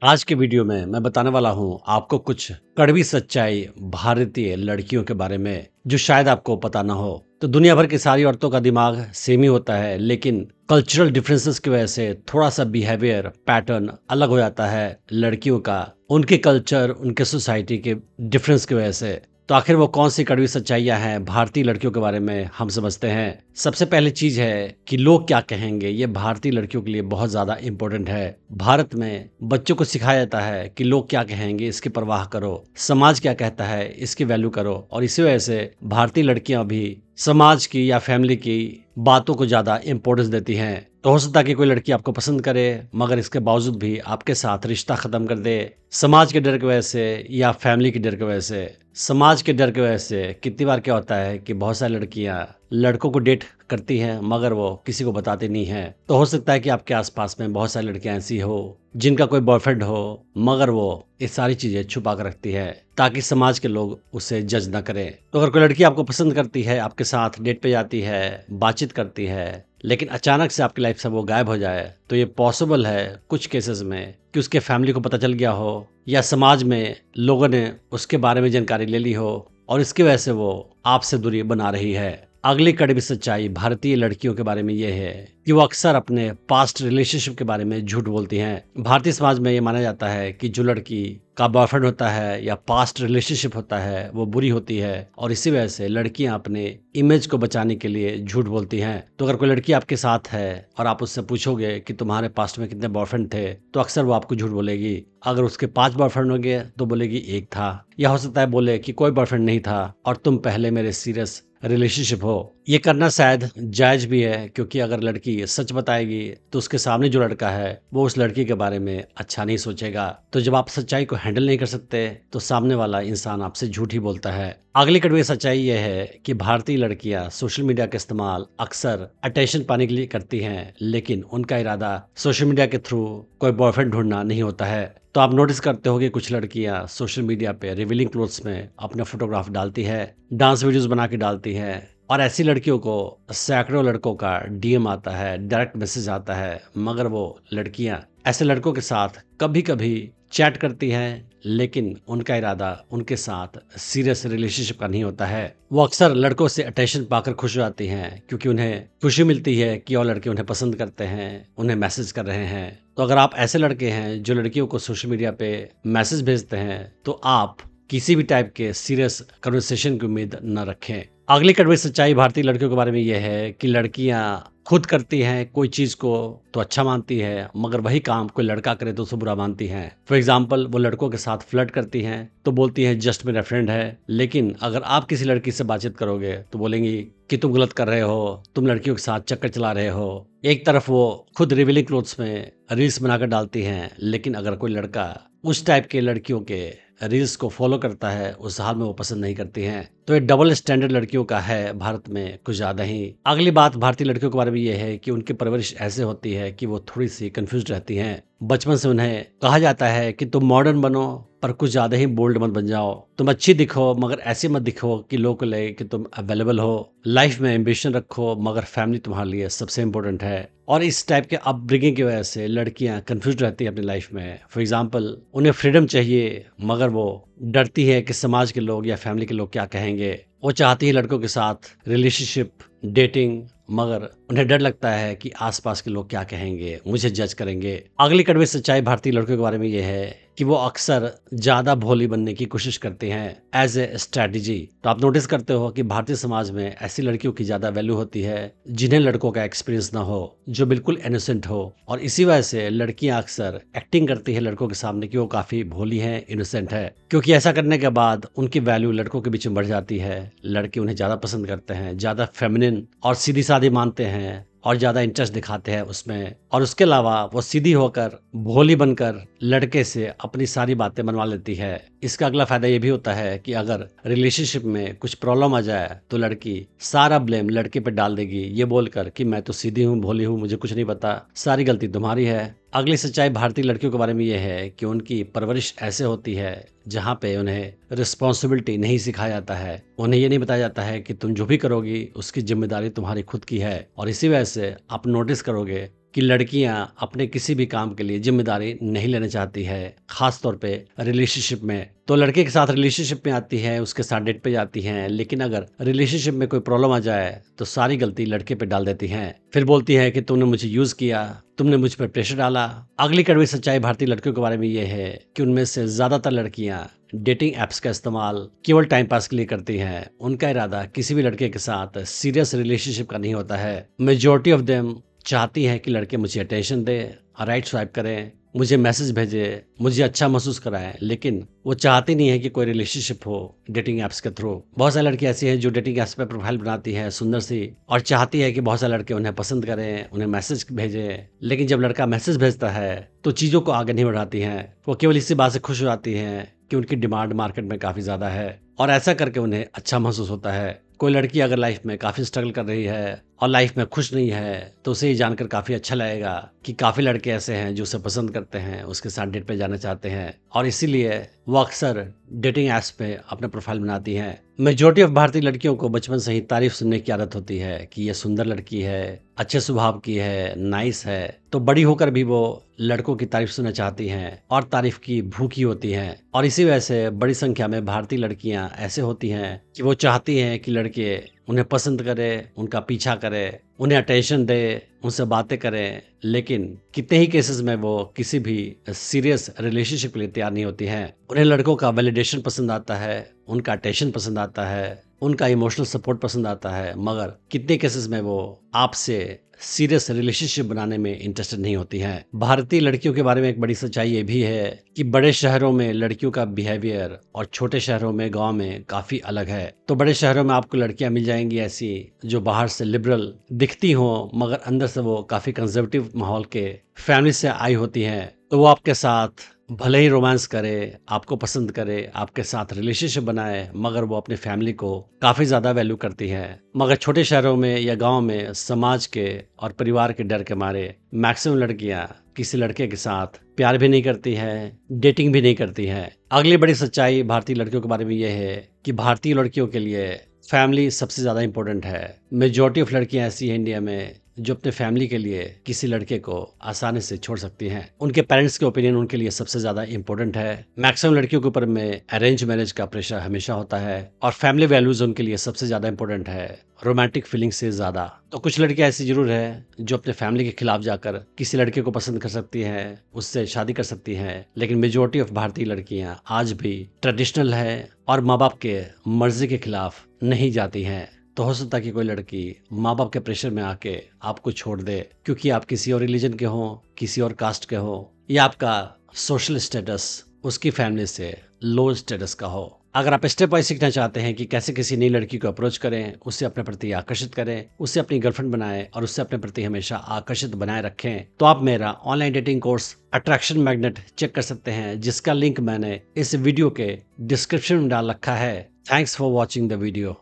आज के वीडियो में मैं बताने वाला हूँ आपको कुछ कड़वी सच्चाई भारतीय लड़कियों के बारे में जो शायद आपको पता ना हो। तो दुनिया भर की सारी औरतों का दिमाग सेम ही होता है, लेकिन कल्चरल डिफरेंसेस की वजह से थोड़ा सा बिहेवियर पैटर्न अलग हो जाता है लड़कियों का, उनके कल्चर, उनके सोसाइटी के डिफरेंस की वजह से। तो आखिर वो कौन सी कड़वी सच्चाइयां हैं भारतीय लड़कियों के बारे में, हम समझते हैं। सबसे पहली चीज है कि लोग क्या कहेंगे। ये भारतीय लड़कियों के लिए बहुत ज्यादा इंपॉर्टेंट है। भारत में बच्चों को सिखाया जाता है कि लोग क्या कहेंगे इसकी परवाह करो, समाज क्या कहता है इसकी वैल्यू करो, और इसी वजह से भारतीय लड़कियां भी समाज की या फैमिली की बातों को ज्यादा इंपॉर्टेंस देती हैं। तो हो सकता है कि कोई लड़की आपको पसंद करे मगर इसके बावजूद भी आपके साथ रिश्ता खत्म कर दे, समाज के डर की वजह से या फैमिली के डर की वजह से। समाज के डर की वजह से कितनी बार क्या होता है कि बहुत सारी लड़कियां लड़कों को डेट करती हैं मगर वो किसी को बताती नहीं है। तो हो सकता है कि आपके आसपास में बहुत सारी लड़कियां ऐसी हो जिनका कोई बॉयफ्रेंड हो मगर वो ये सारी चीजें छुपा कर रखती है ताकि समाज के लोग उसे जज ना करें। तो अगर कोई लड़की आपको पसंद करती है, आपके साथ डेट पे जाती है, बातचीत करती है, लेकिन अचानक से आपकी लाइफ से वो गायब हो जाए, तो ये पॉसिबल है कुछ केसेस में कि उसके फैमिली को पता चल गया हो या समाज में लोगों ने उसके बारे में जानकारी ले ली हो और इसकी वजह से वो आपसे दूरी बना रही है। अगली कड़वी सच्चाई भारतीय लड़कियों के बारे में यह है कि वो अक्सर अपने पास्ट रिलेशनशिप के बारे में झूठ बोलती हैं। भारतीय समाज में ये माना जाता है कि जो लड़की का बॉयफ्रेंड होता है या पास्ट रिलेशनशिप होता है वो बुरी होती है, और इसी वजह से लड़कियां अपने इमेज को बचाने के लिए झूठ बोलती हैं। तो अगर कोई लड़की आपके साथ है और आप उससे पूछोगे कि तुम्हारे पास्ट में कितने बॉयफ्रेंड थे, तो अक्सर वो आपको झूठ बोलेगी। अगर उसके 5 बॉयफ्रेंड होंगे तो बोलेगी 1 था, या हो सकता है बोले कि कोई बॉयफ्रेंड नहीं था और तुम पहले मेरे सीरियस रिलेशनशिप हो। ये करना शायद जायज भी है, क्योंकि अगर लड़की सच बताएगी तो उसके सामने जो लड़का है वो उस लड़की के बारे में अच्छा नहीं सोचेगा। तो जब आप सच्चाई को हैंडल नहीं कर सकते तो सामने वाला इंसान आपसे झूठ ही बोलता है। अगली कड़वी सच्चाई यह है कि भारतीय लड़कियां सोशल मीडिया का इस्तेमाल अक्सर अटेंशन पाने के लिए करती हैं, लेकिन उनका इरादा सोशल मीडिया के थ्रू कोई बॉयफ्रेंड ढूंढना नहीं होता है। तो आप नोटिस करते हो कि कुछ लड़कियां सोशल मीडिया पे रिवीलिंग क्लोथ्स में अपने फोटोग्राफ डालती है, डांस वीडियोस बना के डालती है, और ऐसी लड़कियों को सैकड़ों लड़कों का डीएम आता है, डायरेक्ट मैसेज आता है, मगर वो लड़कियां ऐसे लड़कों के साथ कभी कभी चैट करती हैं, लेकिन उनका इरादा उनके साथ सीरियस रिलेशनशिप का नहीं होता है। वो अक्सर लड़कों से अटेंशन पाकर खुश हो जाती हैं, क्योंकि उन्हें खुशी मिलती है कि और लड़के उन्हें पसंद करते हैं, उन्हें मैसेज कर रहे हैं। तो अगर आप ऐसे लड़के हैं जो लड़कियों को सोशल मीडिया पे मैसेज भेजते हैं, तो आप किसी भी टाइप के सीरियस कन्वर्सेशन की उम्मीद न रखें। अगली कड़वी सच्चाई भारतीय लड़कियों के बारे में यह है कि लड़कियां खुद करती हैं कोई चीज को तो अच्छा मानती है, मगर वही काम कोई लड़का करे तो उसे बुरा मानती हैं। फॉर एग्जाम्पल, वो लड़कों के साथ फ्लर्ट करती हैं तो बोलती हैं जस्ट मेरा फ्रेंड है, लेकिन अगर आप किसी लड़की से बातचीत करोगे तो बोलेंगी कि तुम गलत कर रहे हो, तुम लड़कियों के साथ चक्कर चला रहे हो। एक तरफ वो खुद रिवीलिंग क्लोथ्स में रील्स बनाकर डालती हैं, लेकिन अगर कोई लड़का उस टाइप के लड़कियों के रील्स को फॉलो करता है, उस हाल में वो पसंद नहीं करती हैं। तो ये डबल स्टैंडर्ड लड़कियों का है भारत में कुछ ज्यादा ही। अगली बात भारतीय लड़कियों के बारे में ये है कि उनकी परवरिश ऐसे होती है कि वो थोड़ी सी कंफ्यूज रहती हैं। बचपन से उन्हें कहा जाता है कि तुम मॉडर्न बनो पर कुछ ज्यादा ही बोल्ड मत बन जाओ, तुम अच्छी दिखो मगर ऐसे मत दिखो कि लोग को लगे कि तुम अवेलेबल हो, लाइफ में एम्बिशन रखो मगर फैमिली तुम्हारे लिए सबसे इंपॉर्टेंट है। और इस टाइप के अपब्रिंगिंग की वजह से लड़कियां कंफ्यूज रहती हैं अपनी लाइफ में। फॉर एग्जाम्पल, उन्हें फ्रीडम चाहिए मगर वो डरती है कि समाज के लोग या फैमिली के लोग क्या कहेंगे। वो चाहती है लड़कों के साथ रिलेशनशिप, डेटिंग, मगर उन्हें डर लगता है कि आसपास के लोग क्या कहेंगे, मुझे जज करेंगे। अगली कड़वी सच्चाई भारतीय लड़कियों के बारे में यह है कि वो अक्सर ज्यादा भोली बनने की कोशिश करते हैं एज ए स्ट्रैटेजी। तो आप नोटिस करते हो कि भारतीय समाज में ऐसी लड़कियों की ज्यादा वैल्यू होती है जिन्हें लड़कों का एक्सपीरियंस ना हो, जो बिल्कुल इनोसेंट हो, और इसी वजह से लड़कियां अक्सर एक्टिंग करती है लड़कों के सामने कि वो काफी भोली है, इनोसेंट है, क्योंकि ऐसा करने के बाद उनकी वैल्यू लड़कों के बीच में बढ़ जाती है। लड़के उन्हें ज्यादा पसंद करते हैं, ज्यादा फेमिनिन और सीधी सादी मानते हैं और ज्यादा इंटरेस्ट दिखाते हैं उसमें। और उसके अलावा वो सीधी होकर भोली बनकर लड़के से अपनी सारी बातें मनवा लेती है। इसका अगला फायदा ये भी होता है कि अगर रिलेशनशिप में कुछ प्रॉब्लम आ जाए तो लड़की सारा ब्लेम लड़के पे डाल देगी, ये बोलकर कि मैं तो सीधी हूँ, भोली हूँ, मुझे कुछ नहीं पता, सारी गलती तुम्हारी है। अगली सच्चाई भारतीय लड़कियों के बारे में यह है कि उनकी परवरिश ऐसे होती है जहाँ पे उन्हें रिस्पॉन्सिबिलिटी नहीं सिखाया जाता है। उन्हें ये नहीं बताया जाता है कि तुम जो भी करोगी उसकी जिम्मेदारी तुम्हारी खुद की है। और इसी वजह से आप नोटिस करोगे कि लड़कियां अपने किसी भी काम के लिए जिम्मेदारी नहीं लेना चाहती है, खास तौर पे रिलेशनशिप में। तो लड़के के साथ रिलेशनशिप में आती है, उसके साथ डेट पे जाती हैं, लेकिन अगर रिलेशनशिप में कोई प्रॉब्लम आ जाए तो सारी गलती लड़के पे डाल देती हैं। फिर बोलती है कि तुमने मुझे यूज किया, तुमने मुझ पर प्रेशर डाला। अगली कड़वी सच्चाई भारतीय लड़कियों के बारे में ये है कि उनमें से ज्यादातर लड़कियां डेटिंग एप्स का इस्तेमाल केवल टाइम पास के लिए करती हैं। उनका इरादा किसी भी लड़के के साथ सीरियस रिलेशनशिप का नहीं होता है। मेजोरिटी ऑफ देम चाहती हैं कि लड़के मुझे अटेंशन दे, राइट स्वाइप करें, मुझे मैसेज भेजे, मुझे अच्छा महसूस कराएं, लेकिन वो चाहती नहीं है कि कोई रिलेशनशिप हो डेटिंग ऐप्स के थ्रू। बहुत सारी लड़की ऐसी हैं जो डेटिंग ऐप्स पे प्रोफाइल बनाती है सुंदर सी, और चाहती है कि बहुत सारे लड़के उन्हें पसंद करें, उन्हें मैसेज भेजें, लेकिन जब लड़का मैसेज भेजता है तो चीज़ों को आगे नहीं बढ़ाती हैं। वो केवल इसी बात से खुश हो जाती हैं कि उनकी डिमांड मार्केट में काफ़ी ज़्यादा है, और ऐसा करके उन्हें अच्छा महसूस होता है। कोई लड़की अगर लाइफ में काफ़ी स्ट्रगल कर रही है और लाइफ में खुश नहीं है तो उसे ये जानकर काफ़ी अच्छा लगेगा कि काफ़ी लड़के ऐसे हैं जो उसे पसंद करते हैं, उसके साथ डेट पे जाना चाहते हैं, और इसीलिए वो अक्सर डेटिंग ऐप्स पे अपना प्रोफाइल बनाती हैं। मेजॉरिटी ऑफ भारतीय लड़कियों को बचपन से ही तारीफ सुनने की आदत होती है कि ये सुंदर लड़की है, अच्छे स्वभाव की है, नाइस है, तो बड़ी होकर भी वो लड़कों की तारीफ सुनना चाहती हैं और तारीफ की भूखी होती हैं। और इसी वजह से बड़ी संख्या में भारतीय लड़कियां ऐसे होती हैं कि वो चाहती हैं कि लड़के उन्हें पसंद करे, उनका पीछा करे, उन्हें अटेंशन दे, उनसे बातें करें, लेकिन कितने ही केसेस में वो किसी भी सीरियस रिलेशनशिप के लिए तैयार नहीं होती हैं। उन्हें लड़कों का वैलिडेशन पसंद आता है, उनका अटेंशन पसंद आता है, उनका इमोशनल सपोर्ट पसंद आता है, मगर कितने केसेस में वो आपसे सीरियस रिलेशनशिप बनाने में इंटरेस्टेड नहीं होती हैं। भारतीय लड़कियों के बारे में एक बड़ी सच्चाई ये भी है कि बड़े शहरों में लड़कियों का बिहेवियर और छोटे शहरों में, गांव में काफी अलग है। तो बड़े शहरों में आपको लड़कियां मिल जाएंगी ऐसी जो बाहर से लिबरल दिखती हो, मगर अंदर से वो काफी कंजर्वेटिव माहौल के फैमिली से आई होती हैं। तो वो आपके साथ भले ही रोमांस करे, आपको पसंद करे, आपके साथ रिलेशनशिप बनाए, मगर वो अपनी फैमिली को काफ़ी ज़्यादा वैल्यू करती है। मगर छोटे शहरों में या गांव में समाज के और परिवार के डर के मारे मैक्सिमम लड़कियां किसी लड़के के साथ प्यार भी नहीं करती हैं, डेटिंग भी नहीं करती हैं। अगली बड़ी सच्चाई भारतीय लड़कियों के बारे में ये है कि भारतीय लड़कियों के लिए फैमिली सबसे ज़्यादा इंपॉर्टेंट है। मेजॉरिटी ऑफ लड़कियां ऐसी हैं इंडिया में जो अपने फैमिली के लिए किसी लड़के को आसानी से छोड़ सकती हैं। उनके पेरेंट्स के ओपिनियन उनके लिए सबसे ज्यादा इंपॉर्टेंट है। मैक्सिमम लड़कियों के ऊपर में अरेंज मैरिज का प्रेशर हमेशा होता है, और फैमिली वैल्यूज उनके लिए सबसे ज्यादा इंपॉर्टेंट है, रोमांटिक फीलिंग से ज्यादा। तो कुछ लड़कियां ऐसी जरूर है जो अपने फैमिली के खिलाफ जाकर किसी लड़के को पसंद कर सकती हैं, उससे शादी कर सकती हैं, लेकिन मेजॉरिटी ऑफ भारतीय लड़कियां आज भी ट्रेडिशनल है और माँ बाप के मर्जी के खिलाफ नहीं जाती हैं। तो हो सकता है कि कोई लड़की माँ बाप के प्रेशर में आके आपको छोड़ दे क्योंकि आप किसी और रिलीजन के हो, किसी और कास्ट के हो, या आपका सोशल स्टेटस उसकी फैमिली से लो स्टेटस का हो। अगर आप स्टेप वाइज सीखना चाहते हैं कि कैसे किसी नई लड़की को अप्रोच करें, उससे अपने प्रति आकर्षित करें, उससे अपनी गर्लफ्रेंड बनाएं और उससे अपने प्रति हमेशा आकर्षित बनाए रखें, तो आप मेरा online dating course attraction magnet check कर सकते हैं, जिसका लिंक मैंने इस वीडियो के डिस्क्रिप्शन में डाल रखा है। Thanks for watching the video.